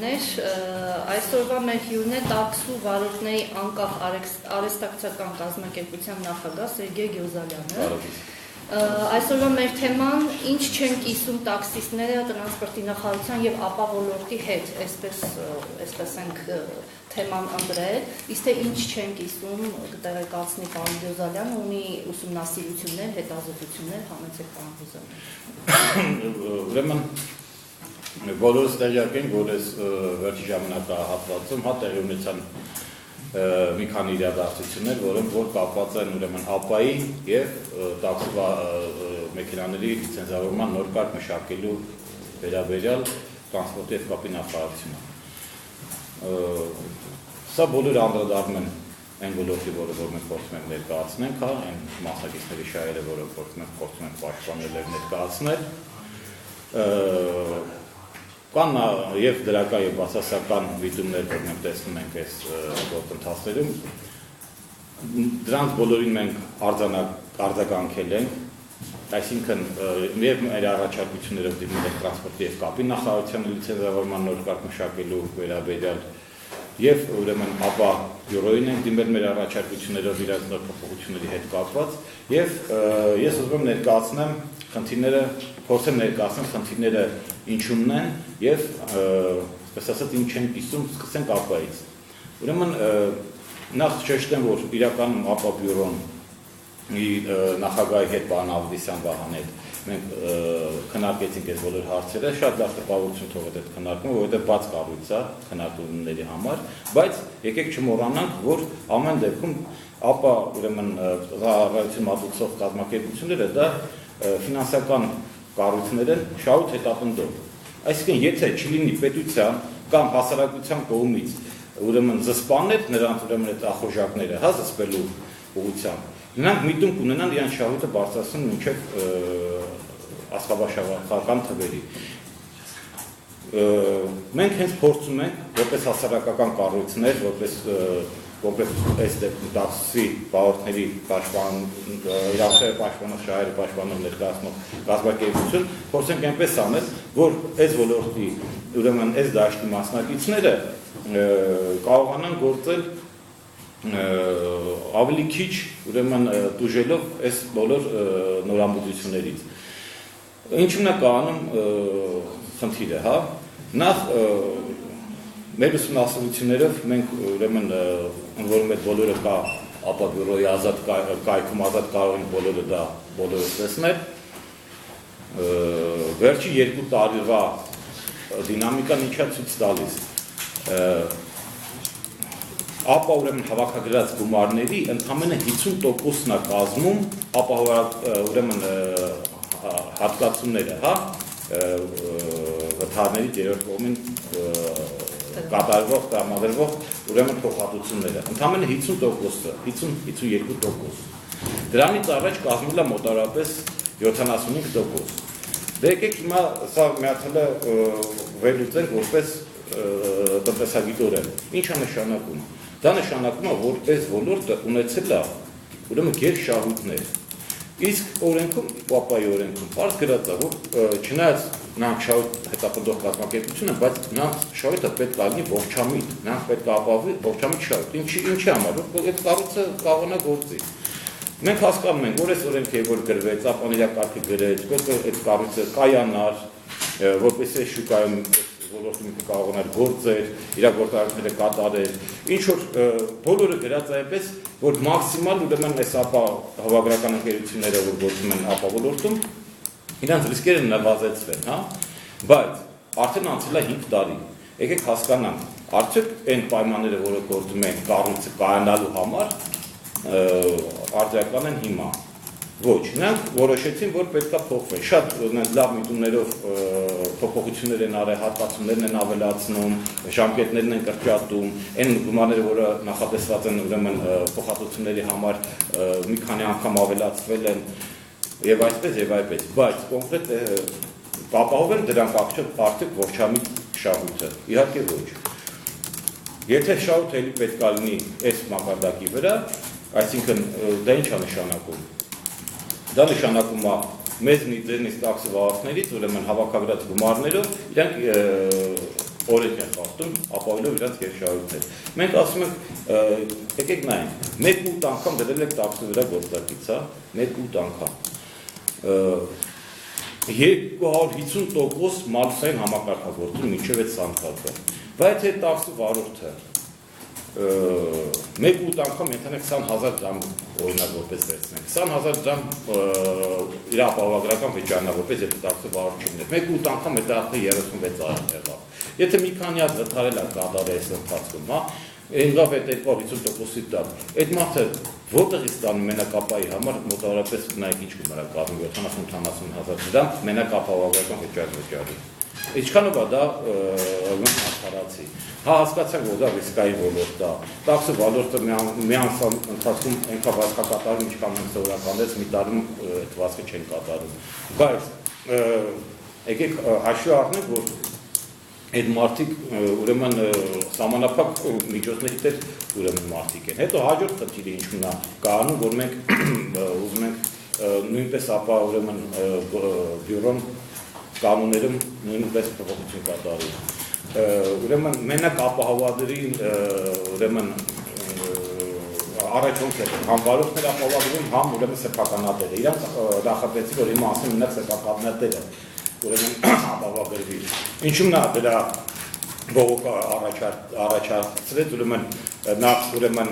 բարեկամներ, այսօրվա մեր հյուրն է տաքսու վարորդների անկախ արհեստակցական կազմակերպության նախագահ Սերգեյ Գյոզալյանը։ Այսօրվա մեր թեման ինչ չեն կիսում տաքսիստները տրանսպորտի նախարարության եւ ԱՊԱ ոլորտի հետ, այսպես ենք թեման ընտրել, իսկ թե ինչ չեն կիսում կտեղեկացնի պարոն Գյոզալյանը, ունի ուսումնասիրություններ, հետազոտություններ, համեցեք պարոն Գյոզալյան։ Ուրեմն բոլորս տեղյակ ենք, որ այս վերջի ժամանակահատվածում տեղի ունեցան մի քանի իրադարձություններ, որ կապված են ուրեմն ԱՊԱ-ի եւ տաքսի մեքենաների լիցենզավորման նոր կարգ մշակելու վերաբերյալ տրանսպորտի եւ կապի նախարարությունը։ Սա բոլորը անդրադառնում են այն ոլորտի, որը մենք փորձում ենք ներկայացնենք, այն մասնակիցների շահերը, որը փորձում ենք պաշտպանել եւ ներկայացնել։ Կան եւ դրական եւ բացասական դիտումներ, որ մենք տեսնում ենք այս գործընթացներում։ Դրանց բոլորին մենք արձագանքել ենք, այսինքն եւ մեր առաջարկություններով դիմել ենք տրանսպորտի եւ կապի նախարարության լիցենզավորման նոր կարգ մշակելու վերաբերյալ եւ ուրեմն ԱՊԱ բյուրոին ենք դիմել մեր առաջարկություններով իրենց նոր փոփոխությունների հետ կապված եւ ես ուզում եմ ներկայացնեմ խնդիրները, փորձեմ ներկայացնել խնդիրները ինչումն են եւ այսպես ասած ինչ են կիսում, սկսենք ԱՊԱ-ից։ Ուրեմն նախ շեշտեմ, որ իրականում ԱՊԱ բյուրոն նախագահի հետ պարոն Ավդիսյան Վահանի հետ մենք քննարկեցինք այս բոլոր հարցերը, շատ լավ տպավորություն թողեց այդ քննարկումը, որովհետև բաց կառույց է քննարկումների համար, բայց եկեք չմոռանանք, որ ամեն դեպքում ԱՊԱ ուրեմն ծառայություն մատուցող կազմակերպությունները դա ֆինանսական կառույցներ են շահույթ հետապնդող։ Այսինքն, եթե չլինի պետության կամ հասարակության կողմից ուրեմն զսպաներ նրանց ուրեմն այդ ախորժակները, զսպելու ուղղությամբ, նրանք միտում կունենան իրենց շահույթը բարձրացնեն մինչև աստղաբաշխական թվերի։ Մենք հենց փորձում ենք, որպես հասարակական կառույցներ, որպես կոնկրետ այս դեպքում տաքսի վարորդների իրավունքները պաշտպանող շահերը պաշտպանող ներկայացնող կազմակերպություն, փորձենք այնպես անել, որ այս ոլորտի ուրեմն այս դաշտի մասնակիցները կարողանան գործել ավելի քիչ ուրեմն դուժելով այս բոլոր նորամուծություններից։ Ինչու՞մն է կանում խնդիրը, հա։ Նախ մեր ուսումնասիրություններով մենք ուրեմն ընդ այդ բոլորը կա ԱՊԱ բյուրոյի ազատ կայքում ազատ կարող ենք բոլորը տեսնել։ Վերջի 2 տարվա դինամիկան ինչա ցույց տալիս։ ԱՊԱ ուրեմն հավաքագրած գումարների ընդամենը 50%-ն է կազմում ուրեմն հատկացումները, հա, վթարների երրորդ կողմին կատարվող, տրամադրվող ուրեմն փոխհատուցումները, ընդամենը 50%-ը, 50-52%։ Դրանից առաջ կազմել է մոտավորապես 75%։ Դե եկեք հիմա սա միացելը վերլուծենք որպես տնտեսագիտորեն։ Ինչ է նշանակում։ Դա նշանակում է, որ այս ոլորտը ունեցել է ուրեմն գերշահույթներ։ Իսկ օրենքում, ԱՊԱ-ի օրենքում պարզ գրած է, որ չնայած նրանք շահույթ հետապնդող կազմակերպություն են, բայց նրանց շահույթը պետք է լինի ողջամիտ, նրանք պետք է ապահովի ողջամիտ շահույթ։ Ինչի համար, որ այդ կառույցը կարողանա գործի։ Մենք հասկանում ենք, որ այս օրենքը որ գրվեց, ԱՊԱ-ների գրեց, պետք է այդ կառույցը կայանար, որպեսզի շուկայում ոլորտում կարողանար գործել, իր գործառույթները կատարել, ինչ որ բոլորը գրած այնպես, որ մաքսիմալ ուրեմն այս ԱՊԱ հավաքագրական ընկերությունները, որ գործում են ԱՊԱ ոլորտում, իրանց ռիսկերը նվազեցվեն, հա, բայց արդեն անցել է 5 տարի։ Եկեք հասկանանք, արդյոք այն պայմանները, որը գործում են կառույցը կայանալու համար, արդյական են հիմա։ Ոչ, նրանք որոշեցին, որ պետք է փոխվեն։ Շատ լավ միտումներով փոփոխություններ են արել, հատկացումներն են ավելացնում, ժամկետներն են կրճատում, այն գումարները, որը նախատեսված են ուրեմն փոխհատուցումների համար մի քանի անգամ ավելացվել են եւ այդպես, բայց կոնկրետ կապահովեն դրանք արդյոք ողջամիտ շահույթը։ Իհարկե ոչ։ Եթե շահույթը էլի պետք է լինի այս մակարդակի վրա, այսինքն դա ինչ է նշանակում։ Դա նշանակում է մեզնից տաքսի վարորդներից, ուրեմն հավաքագրած գումարներով, իրանք օրենք են խախտում, ապահովելով իրենց երշահույթները։ Մենք ասում ենք, եկեք նայենք, 1-8 անգամ դրել եք տաքսի վրա գործակից, հա, 1-8 անգամ։ 250% մալուսային համակարգագործում մինչև այդ սանդղակը։ Բայց այդ տաքսի վարորդը 1-8 անգամ ենթանեք 20,000 դրամ օրինակ որպես վերցնենք, 20,000 դրամ իր ապահովագրական վճարնա որպես այդ տաքսի վարորդ չունի, 1-8 անգամ այդ արդեն 36 արդ եղավ։ Եթե մի քանի հատ վթարել է կատարել այս ընթացքում, հա, Եղավ այդ 250%-ի տակ։ Այդ մարդը որտեղից ստանում մենակապայի համար մոտավորապես նայեք ինչ գումար է կազմում 70-80,000 դրամ մենակապահովագրական վճարի։ Ինչքանով է դա արդարացի։ Հա հասկացանք, որ դա ռիսկային ոլորտ է։ Տաքսի ոլորտը մի ամսվա ընթացքում այնքան վազք կատարում, ինչքան մենք սովորականից մի տարում այդ վազքը չեն կատարում։ Բայց եկեք հաշվի առնենք, որ այդ մարդիկ ուրեմն սահմանափակ միջոցների տեր ուրեմն մարդիկ են։ Հետո հաջորդ խնդիրը ինչն է կանում, որ մենք ուզում ենք նույնպես ապա ուրեմն բյուրոն կանոններում նույնպես փոփոխություն կատարի։ Ուրեմն մենակ ապահովադրին ուրեմն առաջոնք է համ վարորդներ ապահովադրում, համ ուրեմն սեփականատերը։ Իրանք նախատեսի, որ հիմա ասեմ մենակ սեփականատերը ուրեմն ապահովագրվի։ Ինչու՞ նա դրա բողոքը առաջացրեց, ուրեմն նախ ուրեմն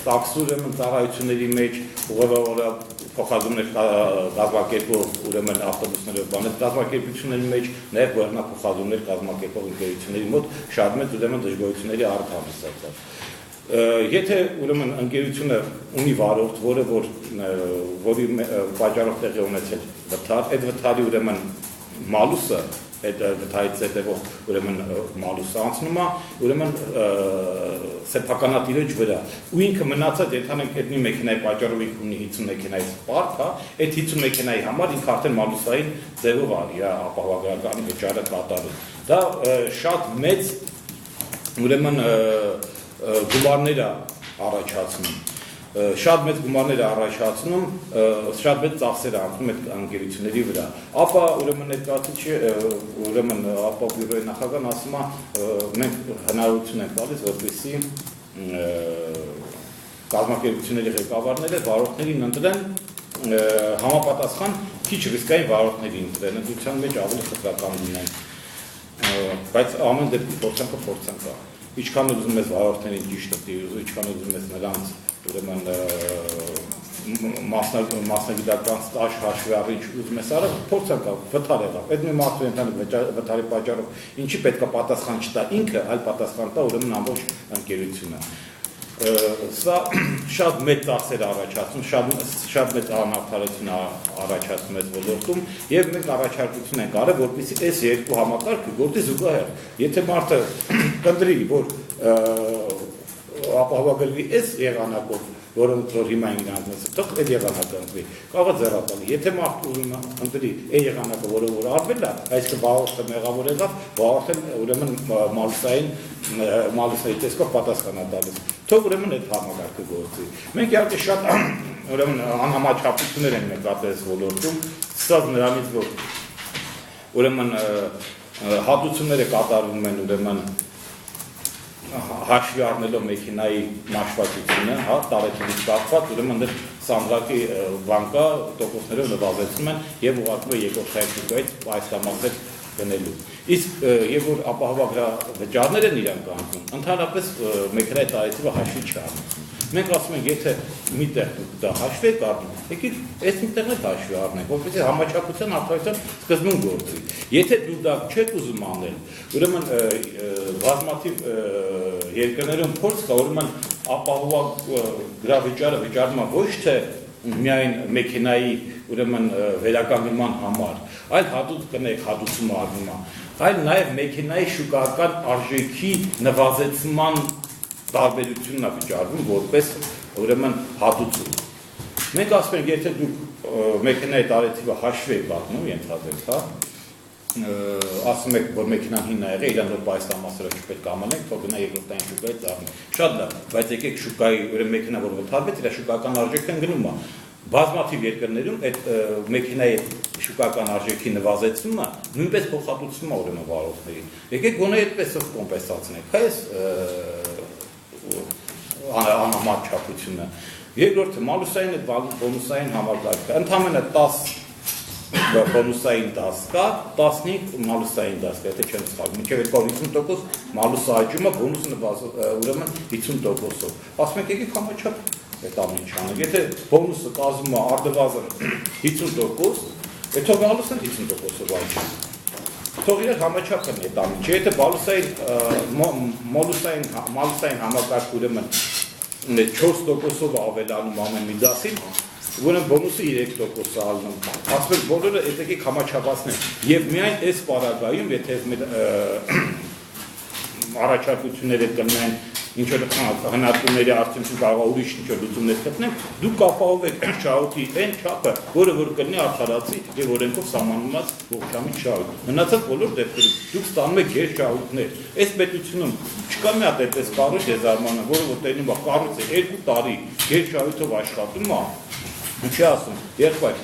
տաքսի ուրեմն ծառայությունների մեջ ուղղակի փոխադրումներ կազմակերպող ուրեմն ավտոբուսներով բաներ կազմակերպությունների մեջ նաև բեռնափոխադրումներ կազմակերպող ընկերությունների մոտ շատ մեծ ուրեմն դժգոհությունների առթ հանդիսացավ։ Եթե ուրեմն ընկերությունը ունի վարորդ, որի պատճառով տեղի ունեցել վթար, այդ վթարի ուրեմն մալուսը այդ վթարից հետևող ուրեմն մալուսը անցնում է ուրեմն սեփականատիրոջ վրա ու ինքը մնացած ենթանենք այդ մի մեքենայի պատճառով ինքը ունի 50 մեքենայի պարկ, հա, այդ 50 մեքենայի համար ինքը արդեն մալուսային ձևով արի ապահովագրական վճարը կատարում։ Դա շատ մեծ ուրեմն գումարներ է առաջացնում։ Շատ մեծ գումարներ է առաջացնում, շատ մեծ ծախսեր անում այդ ընկերությունների վրա։ Ապա ուրեմն ներկայացուցիչ ուրեմն ապա բյուրոյի նախագահն ասում է մենք հնարավորություն ենք տալիս, որպեսզի կազմակերպությունների ղեկավարները վարորդներին ընտրեն համապատասխան քիչ ռիսկային վարորդների ընտրեն, ընդդիմության մեջ ավելի խտրական լինեն։ Բայց ամեն դեպքում փորձանք է։ Ինչքան ուզում ես վարորդներին ճիշտ տի, ինչքան ուզում ես նրանց ուրեմն մասնագիտական ստաժ հաշվի առ ինչ ուզում ես արա, փորձանք վթար եղավ։ Այդ մի մարդու ընդհանուր վթարի պատճառով ինչի պետք է պատասխան չտա ինքը, այլ պատասխան տա ուրեմն ամբողջ ընկերությունը։ Սա շատ մեծ ծախսեր առաջացնում, շատ մեծ անարդարություն առաջացնում այս ոլորտում եւ մենք առաջարկություն ենք արել, որպեսզի այս երկու համակարգը գործի զուգահեռ։ Եթե մարդը կընտրի, որ ապահովագրվի այս եղանակով, որը որ հիմա ինքնանց թող այդ եղանակը ընտրի, կարող է ձեռատալի։ Եթե մարդը ընտրի այդ եղանակը, որը որ արվել է, այսինքն վարորդը մեղավոր եղավ, վարորդը ուրեմն մալուսայի տեսքով պատասխան է տալիս։ Թող ուրեմն այդ համակարգը գործի։ Մենք իհարկե շատ ուրեմն անհամաչափություններ ենք նկատել այս ոլորտում, սկսած նրանից, որ ուրեմն հատուցումները կատարվում են ուրեմն հաշվի առնելով մեքենայի մաշվածությունը, հա, տարեթվից կապված, ուրեմն դեռ սանդղակի վանկա տոկոսներով նվազեցնում են եւ ուղարկում են երկրորդային շուկայից պայստամասեր գնելու։ Իսկ եւ որ ապահովագրավճարներ են իրանք անում, ընդհանրապես մեքենայի տարեթիվը հաշվի չառնում։ Մենք ասում ենք, եթե միտեղ դա հաշվի եք առնում, եկեք այս միտեղն էլ հաշվի առնենք, որպեսզի համաչափության արդարության սկզբում գործի։ Եթե դու դա չեք ուզում անել, ուրեմն բազմաթիվ երկրներում փորձ կա, ուրեմն ապահովագրավճարը վճարվում է ոչ թե միայն մեքենայի ուրեմն վերականգնման համար, այլ հատուկ կնեք հատուցումը առնում է, այլ նաև մեքենայի շուկայական արժեքի նվազեցման տարբերությունն է վճարվում որպես ուրեմն հատուցում։ Մենք ասում ենք, եթե դուք մեքենայի տարեթիվը հաշվի եք առնում, ենթադրենք, հա, ասում եք, որ մեքենան հին է եղել, իրան որ պայստամասերով չպետք է ամանենք, թող գնա երկրորդային շուկայից առնի։ Շատ լավ, բայց եկեք շուկայի ուրեմն մեքենա որ վթարվեց, իր շուկայական արժեքն գնում է։ բազմաթիվ երկրներում այդ մեքենայի շուկական արժեքի նվազեցումը նույնպես փոխհատուցվում է ուրեմն վարորդներին։ Եկեք գոնե այդպես կոմպենսացնենք, այս անհամար չափությունը։ Երկրորդը մալուսային այդ բոնուսային համակարգը, ընդամենը 10 բոնուսային 10 կա, 15 մալուսային 10 կա, եթե չեմ սխալվում, մինչև 50% մալուսը աճում է, բոնուսը ուրեմն 50%-ով։ Ասում եք, եկեք համաչափ այդ ամեն ինչ անենք, եթե բոնուսը կազմում է արդվազն 50%, այդ թող մալուսն 50%-ով աճի։ Թող իրար համաչափ են այդ ամեն ինչ, եթե մալուսային համակարգ ուրեմն 4%-ով ավելանում ամեն մի դասին, ուրեմն բոնուսը 3% ալնում։ Ասում եք բոլորը եկեք համաչափացնեն։ Եվ միայն այս պարագայում, եթե առաջարկությունները կլինեն ինչ-որ հնարավորությունների արդյունքում կարող ուրիշ ինչ-որ լուծումներ գտնեն, դուք կապահովեք շահույթի այն չափը, որը որ կլինի արդարացի եւ օրենքով սահմանված ողջամիտ շահույթ։ Մնացած բոլոր դեպքերում դուք ստանում եք գերշահույթներ։ Այս պետությունում չկա մի հատ այդպես կառույց դեզարմանը, որը որ տենում է կառույցը 2 տարի գերշահույթով աշխատում է, ինչի ասում, եղբայր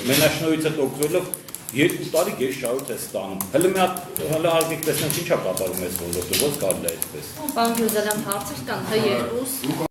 մենաշնորհիցը օգտվելով 2 տարի գերշահույթ է ստանում։ Հələ մի հատ հələ արգեք տեսնենք ինչա կատարում այս ոլորտը, ոնց կարելի է այդպես։ Պարոն Գյուզելյան, հարցեր կան, թե երկուս